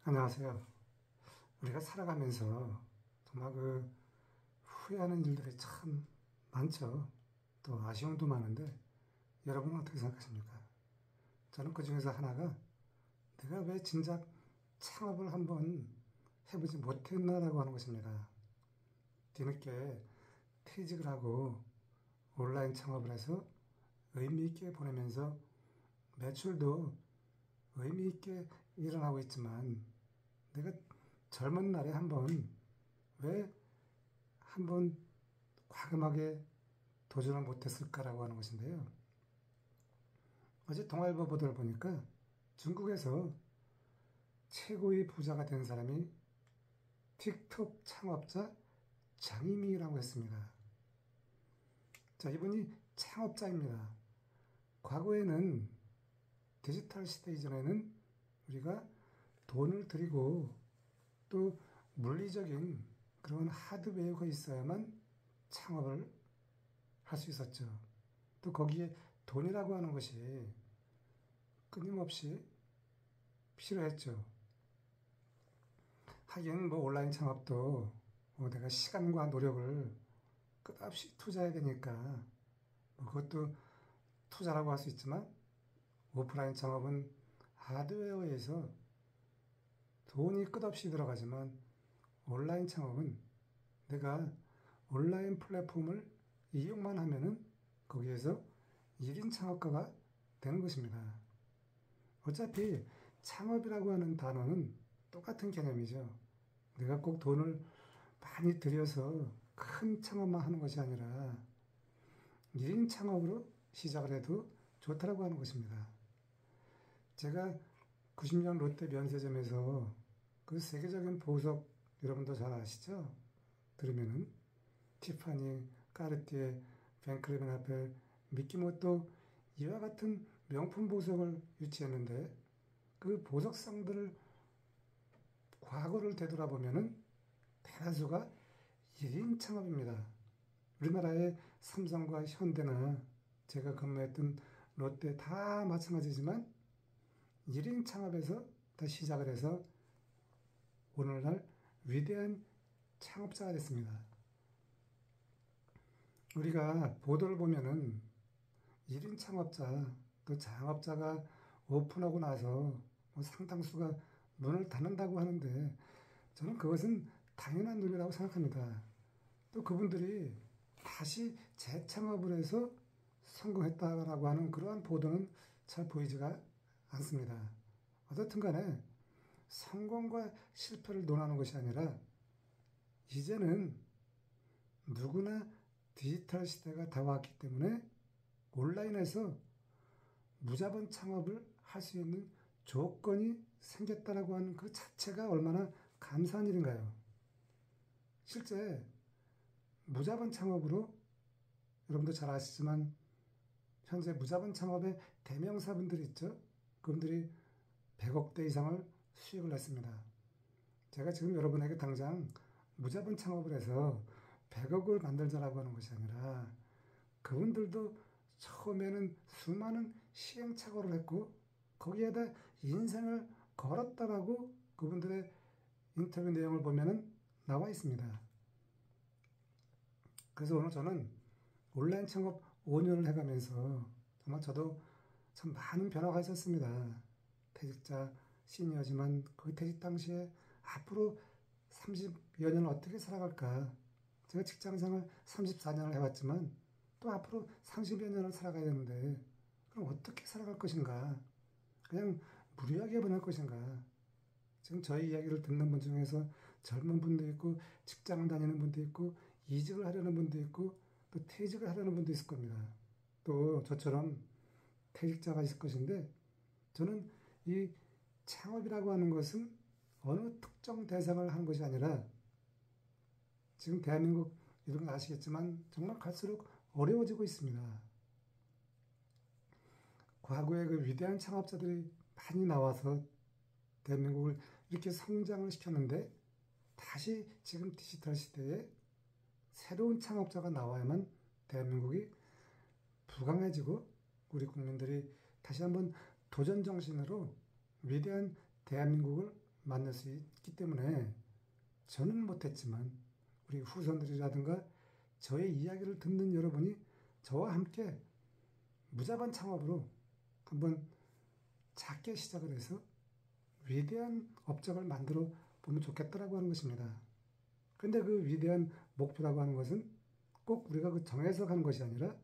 안녕하세요. 우리가 살아가면서 정말 후회하는 일들이 참 많죠. 또 아쉬움도 많은데 여러분은 어떻게 생각하십니까? 저는 그 중에서 하나가 내가 왜 진작 창업을 한번 해보지 못했나라고 하는 것입니다. 뒤늦게 퇴직을 하고 온라인 창업을 해서 의미 있게 보내면서 매출도 의미 있게 일어나고 있지만 내가 젊은 날에 왜 한번 과감하게 도전을 못했을까라고 하는 것인데요. 어제 동아일보 보도를 보니까 중국에서 최고의 부자가 된 사람이 틱톡 창업자 장이미라고 했습니다. 자, 이분이 창업자입니다. 과거에는 디지털 시대 이전에는 우리가 돈을 들이고 또 물리적인 그런 하드웨어가 있어야만 창업을 할 수 있었죠. 또 거기에 돈이라고 하는 것이 끊임없이 필요했죠. 하긴 온라인 창업도 내가 시간과 노력을 끝없이 투자해야 되니까 그것도 투자라고 할 수 있지만 오프라인 창업은 하드웨어에서 돈이 끝없이 들어가지만 온라인 창업은 내가 온라인 플랫폼을 이용만 하면은 거기에서 1인 창업가가 되는 것입니다. 어차피 창업이라고 하는 단어는 똑같은 개념이죠. 내가 꼭 돈을 많이 들여서 큰 창업만 하는 것이 아니라 1인 창업으로 시작을 해도 좋다라고 하는 것입니다. 제가 90년 롯데 면세점에서 그 세계적인 보석 여러분도 잘 아시죠? 들으면은 티파니, 까르띠에, 뱅크레벤 아펠, 미키모토 이와 같은 명품 보석을 유치했는데 그 보석상들을 과거를 되돌아보면은 대다수가 1인 창업입니다. 우리나라의 삼성과 현대나 제가 근무했던 롯데 다 마찬가지지만 1인 창업에서 다 시작을 해서 오늘날 위대한 창업자가 됐습니다. 우리가 보도를 보면은 1인 창업자, 또 창업자가 오픈하고 나서 상당수가 문을 닫는다고 하는데 저는 그것은 당연한 논리라고 생각합니다. 또 그분들이 다시 재창업을 해서 성공했다라고 하는 그러한 보도는 잘 보이지가 않습니다. 어떻든 간에 성공과 실패를 논하는 것이 아니라 이제는 누구나 디지털 시대가 다가왔기 때문에 온라인에서 무자본 창업을 할 수 있는 조건이 생겼다라고 하는 그 자체가 얼마나 감사한 일인가요? 실제 무자본 창업으로 여러분도 잘 아시지만 현재 무자본 창업의 대명사분들이 있죠. 그분들이 100억대 이상을 수익을 냈습니다. 제가 지금 여러분에게 당장 무자본 창업을 해서 100억을 만들자라고 하는 것이 아니라 그분들도 처음에는 수많은 시행착오를 했고 거기에다 인생을 걸었다라고 그분들의 인터뷰 내용을 보면은 나와 있습니다. 그래서 오늘 저는 온라인 창업 5년을 해가면서 정말 저도 참 많은 변화가 있었습니다. 퇴직자 시니어지만 그 퇴직 당시에 앞으로 30여 년을 어떻게 살아갈까? 제가 직장생활 34년을 해왔지만 또 앞으로 30여 년을 살아가야 되는데 그럼 어떻게 살아갈 것인가? 그냥 무리하게 보낼 것인가? 지금 저희 이야기를 듣는 분 중에서 젊은 분도 있고 직장을 다니는 분도 있고 이직을 하려는 분도 있고 또 퇴직을 하려는 분도 있을 겁니다. 또 저처럼 퇴직자가 있을 것인데 저는 이 창업이라고 하는 것은 어느 특정 대상을 하는 것이 아니라 지금 대한민국 여러분 아시겠지만 정말 갈수록 어려워지고 있습니다. 과거에 그 위대한 창업자들이 많이 나와서 대한민국을 이렇게 성장을 시켰는데 다시 지금 디지털 시대에 새로운 창업자가 나와야만 대한민국이 부강해지고 우리 국민들이 다시 한번 도전 정신으로 위대한 대한민국을 만날 수 있기 때문에 저는 못했지만 우리 후손들이라든가 저의 이야기를 듣는 여러분이 저와 함께 무자반 창업으로 한번 작게 시작을 해서 위대한 업적을 만들어 보면 좋겠다라고 하는 것입니다. 그런데 그 위대한 목표라고 하는 것은 꼭 우리가 그 정해서 가는 것이 아니라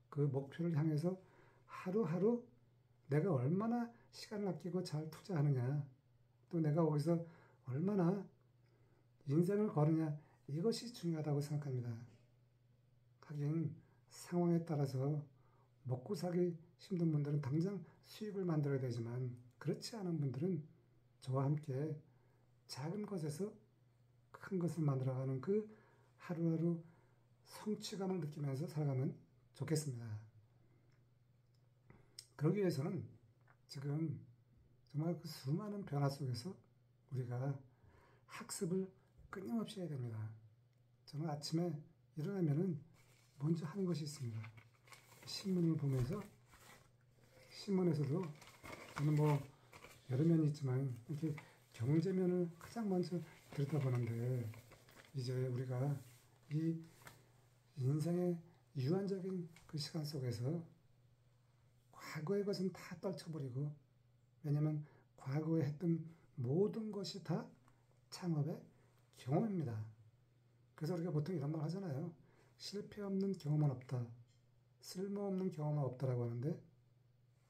그 목표를 향해서 하루하루 내가 얼마나 시간을 아끼고 잘 투자하느냐, 또 내가 거기서 얼마나 인생을 거느냐, 이것이 중요하다고 생각합니다. 하긴 상황에 따라서 먹고 살기 힘든 분들은 당장 수입을 만들어야 되지만 그렇지 않은 분들은 저와 함께 작은 것에서 큰 것을 만들어가는 그 하루하루 성취감을 느끼면서 살아가면 좋겠습니다. 그러기 위해서는 지금 정말 그 수많은 변화 속에서 우리가 학습을 끊임없이 해야 됩니다. 저는 아침에 일어나면은 먼저 하는 것이 있습니다. 신문을 보면서, 신문에서도 저는 뭐 여러 면이 있지만 이렇게 경제면을 가장 먼저 들여다보는데, 이제 우리가 이 인생의 유한적인 그 시간 속에서 과거의 것은 다 떨쳐버리고, 왜냐하면 과거에 했던 모든 것이 다 창업의 경험입니다. 그래서 우리가 보통 이런 말 하잖아요. 실패 없는 경험은 없다. 쓸모없는 경험은 없다라고 하는데,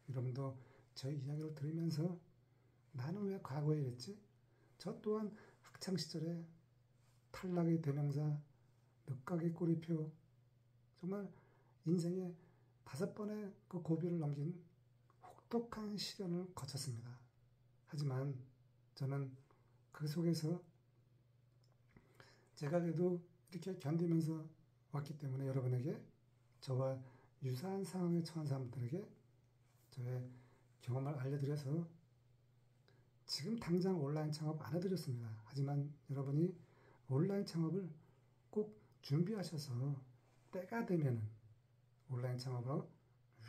여러분도 저희 이야기를 들으면서 나는 왜 과거에 이랬지? 저 또한 학창시절에 탈락의 대명사, 늦가기 꼬리표, 정말 인생의 5번의 그 고비를 넘긴 혹독한 시련을 거쳤습니다. 하지만 저는 그 속에서 제가 그래도 이렇게 견디면서 왔기 때문에 여러분에게, 저와 유사한 상황에 처한 사람들에게 저의 경험을 알려드려서 지금 당장 온라인 창업 안 해드렸습니다. 하지만 여러분이 온라인 창업을 꼭 준비하셔서 때가 되면은 온라인 창업으로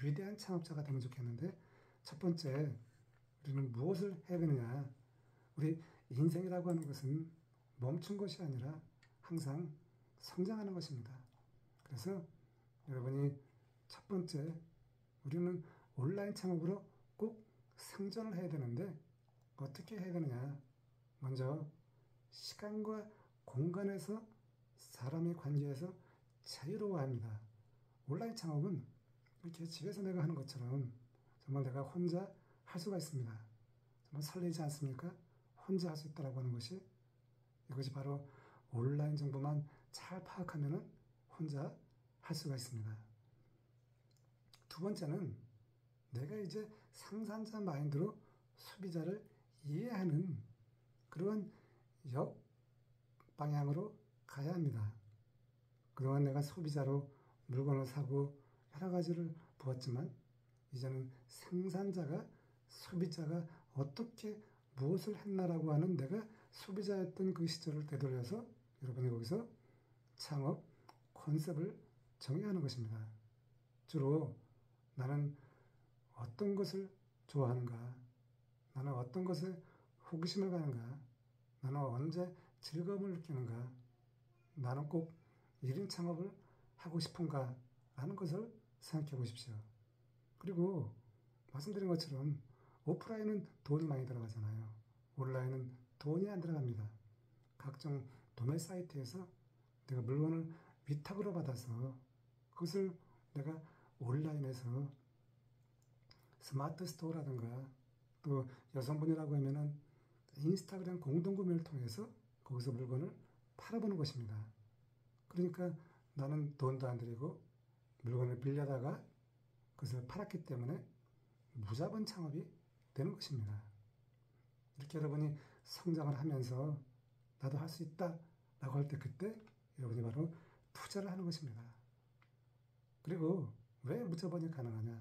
위대한 창업자가 되면 좋겠는데, 첫 번째 우리는 무엇을 해야 되느냐? 우리 인생이라고 하는 것은 멈춘 것이 아니라 항상 성장하는 것입니다. 그래서 여러분이 첫 번째, 우리는 온라인 창업으로 꼭 생존을 해야 되는데 어떻게 해야 되느냐? 먼저 시간과 공간에서 사람의 관계에서 자유로워합니다. 온라인 창업은 이렇게 집에서 내가 하는 것처럼 정말 내가 혼자 할 수가 있습니다. 정말 설레지 않습니까? 혼자 할 수 있다라고 하는 것이, 이것이 바로 온라인 정보만 잘 파악하면은 혼자 할 수가 있습니다. 두 번째는 내가 이제 상산자 마인드로 소비자를 이해하는 그런 역방향으로 가야 합니다. 그동안 내가 소비자로 물건을 사고 여러 가지를 보았지만, 이제는 생산자가, 소비자가 어떻게 무엇을 했나라고 하는 내가 소비자였던 그 시절을 되돌려서 여러분이 거기서 창업 컨셉을 정의하는 것입니다. 주로 나는 어떤 것을 좋아하는가? 나는 어떤 것에 호기심을 가는가? 나는 언제 즐거움을 느끼는가? 나는 꼭 1인 창업을 하고 싶은가? 라는 것을 생각해 보십시오. 그리고 말씀드린 것처럼 오프라인은 돈이 많이 들어가잖아요. 온라인은 돈이 안 들어갑니다. 각종 도매 사이트에서 내가 물건을 위탁으로 받아서 그것을 내가 온라인에서 스마트 스토어라든가, 또 여성분이라고 하면은 인스타그램 공동구매를 통해서 거기서 물건을 팔아보는 것입니다. 그러니까 나는 돈도 안 들이고 물건을 빌려다가 그것을 팔았기 때문에 무자본 창업이 되는 것입니다. 이렇게 여러분이 성장을 하면서 나도 할 수 있다 라고 할 때, 그때 여러분이 바로 투자를 하는 것입니다. 그리고 왜 무자본이 가능하냐?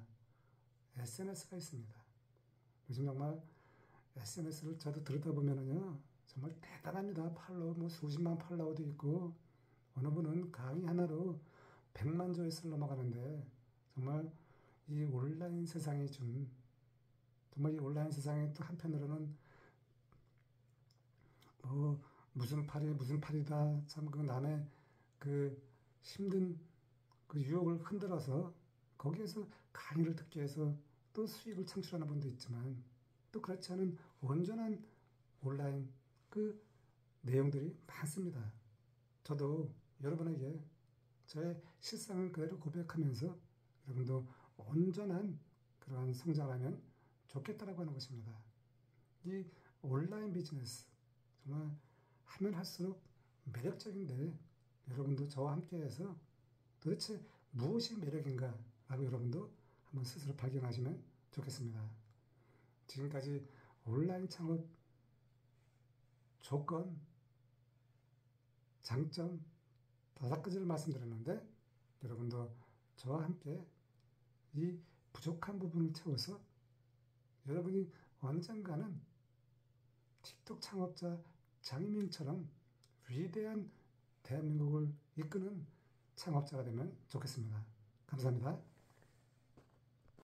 SNS가 있습니다. 요즘 정말 SNS를 저도 들여다보면은요, 정말 대단합니다. 팔로워, 뭐 수십만 팔로워도 있고, 어느 분은 강의 하나로 100만 조회수를 넘어가는데, 정말 이 온라인 세상이 준, 정말 이 온라인 세상에 또 한편으로는 뭐 무슨 팔이 무슨 팔이다. 참 그 남의 그 힘든 그 유혹을 흔들어서 거기에서 강의를 듣기 위해서 또 수익을 창출하는 분도 있지만 또 그렇지 않은 온전한 온라인 그 내용들이 많습니다. 저도 여러분에게 저의 실상을 그대로 고백하면서 여러분도 온전한 그러한 성장을 하면 좋겠다라고 하는 것입니다. 이 온라인 비즈니스 정말 하면 할수록 매력적인데 여러분도 저와 함께해서 도대체 무엇이 매력인가 라고 여러분도 한번 스스로 발견하시면 좋겠습니다. 지금까지 온라인 창업 조건, 장점 5가지를 말씀드렸는데 여러분도 저와 함께 이 부족한 부분을 채워서 여러분이 언젠가는 틱톡 창업자 장희민처럼 위대한 대한민국을 이끄는 창업자가 되면 좋겠습니다. 감사합니다.